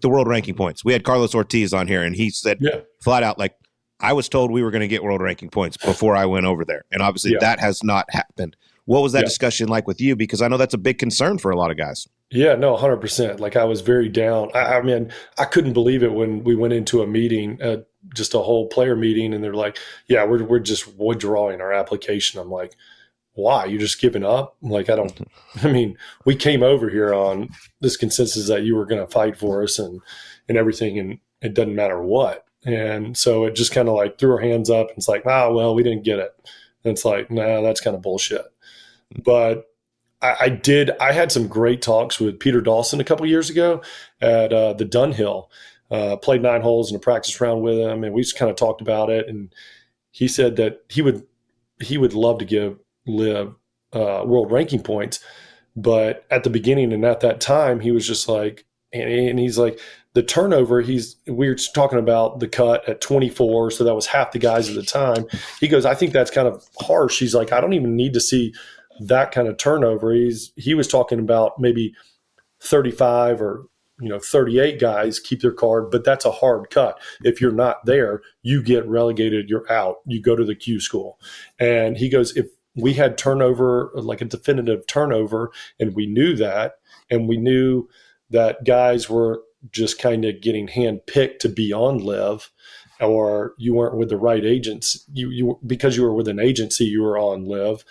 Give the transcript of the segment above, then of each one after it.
the world ranking points. We had Carlos Ortiz on here, and he said flat out, like, I was told we were going to get world ranking points before I went over there. And obviously that has not happened. What was that discussion like with you? Because I know that's a big concern for a lot of guys. Yeah, no, 100%. Like, I was very down. I mean, I couldn't believe it when we went into a meeting, just a whole player meeting, and they're like, yeah, we're just withdrawing our application. I'm like, why? You're just giving up? Like, I mean, we came over here on this consensus that you were going to fight for us and everything, and it doesn't matter what. And so it just kind of like threw our hands up, and it's like, well, we didn't get it. And it's like, nah, that's kind of bullshit. But I had some great talks with Peter Dawson a couple years ago at the Dunhill. Played 9 holes in a practice round with him, and we just kind of talked about it. And he said that he would love to give LIV world ranking points, but at the beginning and at that time, he was just like, and he's like, the turnover, we were talking about the cut at 24, so that was half the guys at the time. He goes, I think that's kind of harsh. He's like, I don't even need to see that kind of turnover. He was talking about maybe 35 or 38 guys keep their card, but that's a hard cut. If you're not there, you get relegated, you're out, you go to the Q school. And he goes, if we had turnover, like a definitive turnover, and we knew that, and we knew that guys were just kind of getting handpicked to be on LIV, or you weren't with the right agents, you because you were with an agency, you were on LIV.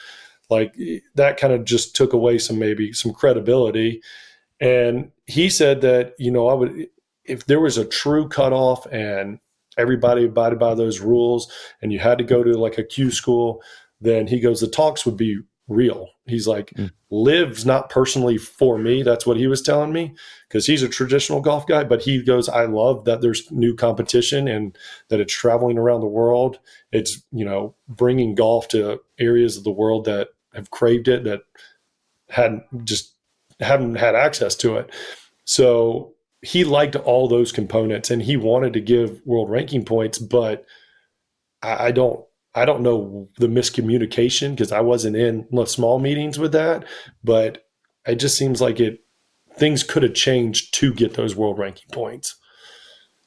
Like, that kind of just took away some credibility. And he said that, I would, if there was a true cutoff and everybody abided by those rules and you had to go to like a Q school, then he goes, the talks would be real. He's like, LIV's not personally for me. That's what he was telling me, because he's a traditional golf guy. But he goes, I love that there's new competition and that it's traveling around the world. It's, bringing golf to areas of the world that have craved it, that haven't had access to it. So he liked all those components, and he wanted to give world ranking points, but I don't know the miscommunication, because I wasn't in small meetings with that, but it just seems like things could have changed to get those world ranking points.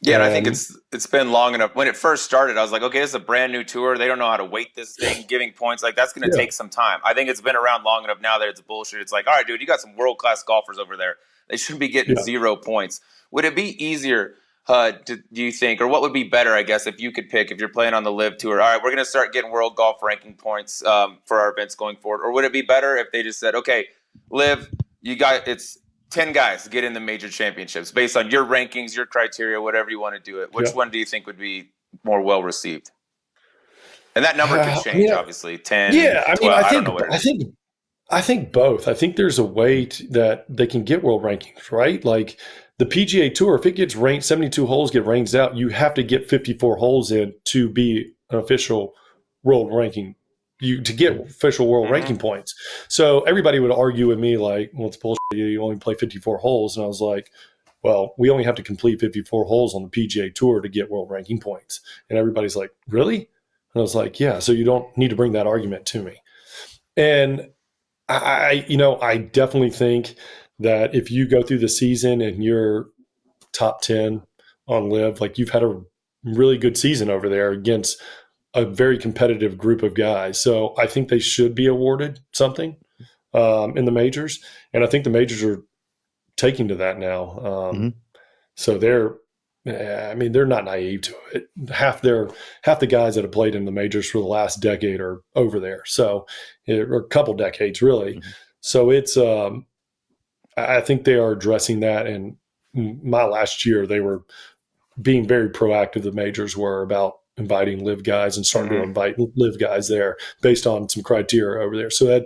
Yeah, and I think it's been long enough. When it first started, I was like, okay, this is a brand new tour. They don't know how to weight this thing, giving points. Like, that's going to take some time. I think it's been around long enough now that it's bullshit. It's like, all right, dude, you got some world-class golfers over there. They shouldn't be getting 0 points. Would it be easier, do you think, or what would be better, I guess, if you could pick, if you're playing on the LIV Tour, all right, we're going to start getting world golf ranking points for our events going forward? Or would it be better if they just said, okay, LIV, it's 10 guys get in the major championships based on your rankings, your criteria, whatever you want to do it. Which one do you think would be more well received? And that number could change, obviously. 10, 12, I don't know what it is. I think both. I think there's a way that they can get world rankings, right? Like the PGA Tour, if it gets ranked, 72 holes get ranked out, you have to get 54 holes in to be an official world ranking, to get official world ranking points. So everybody would argue with me like, well, it's bullshit. You only play 54 holes. And I was like, well, we only have to complete 54 holes on the PGA Tour to get world ranking points. And everybody's like, really? And I was like, yeah, so you don't need to bring that argument to me. And I definitely think that if you go through the season and you're top 10 on LIV, like, you've had a really good season over there against a very competitive group of guys. So I think they should be awarded something in the majors. And I think the majors are taking to that now. So they're not naive to it. Half the guys that have played in the majors for the last decade are over there. So, or a couple decades really. So it's, I think they are addressing that. And my last year, they were being very proactive. The majors were about inviting LIV guys and starting to invite LIV guys there based on some criteria over there. So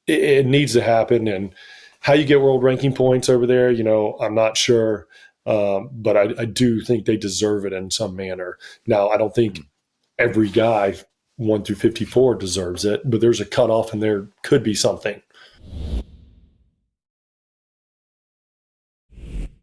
it needs to happen. And how you get world ranking points over there, I'm not sure. But I do think they deserve it in some manner. Now, I don't think every guy 1 through 54 deserves it, but there's a cutoff and there could be something.